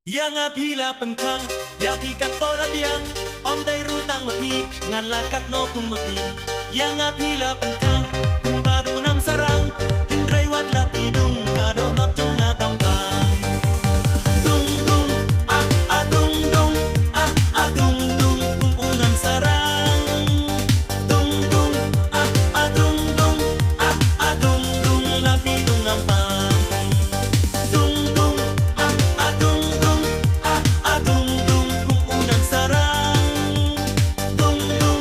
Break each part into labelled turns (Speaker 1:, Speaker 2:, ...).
Speaker 1: Yang apila pengkang, yapi kat pola biang, om dai rutang mati, ngan lakat no kumati. Yang apila pengkang, kumpadu nam sarang, hindrai wat lapidung, kado not tunga tampang. Dung dung, dung dung, dung dung, kumpunan sarang. Dung dung, dung dung, dung dung, lapidung ampang. Dung dung, dung dung, dung dung, kumpunan sarang. Dung dung,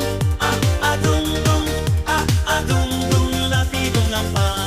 Speaker 1: dung dung, dung dung, lapidung ampang.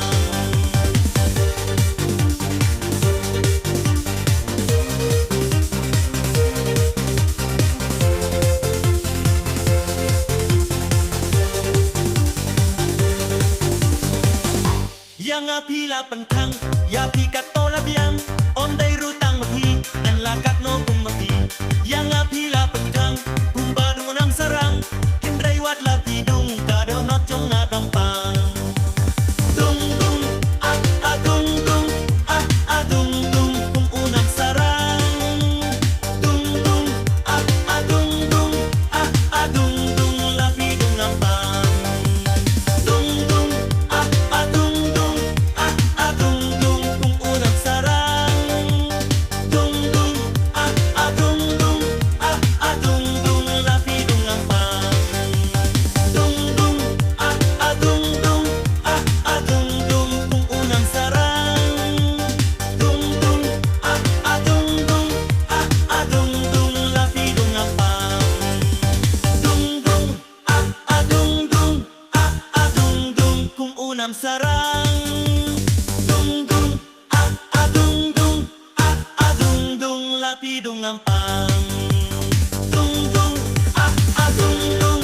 Speaker 1: Yang apila pentang, ya pikat tola biang, ondai rutang mati, dan lakat no kumati. Yang apila pentang, kumbadu nang sarang, hindrai wat lapidung, kado not jong nadampang. Dung dung, dung dung, dung dung, kumpunan sarang. Dung dung, dung dung, dung dung, lapidung ampang. Dung dung, dung dung, dung dung, kumpunan sarang. Dung dung, dung dung, dung dung, lapidung ampang. Dung dung, dung dung, dung dung, kumpunan sarang. Dung dung, dung dung, dung dung, lapidung ampang. Dung dung, dung dung, dung dung, kumpunan sarang. Dung dung, dung dung, dung dung, lapidung ampang. Dung dung, dung dung.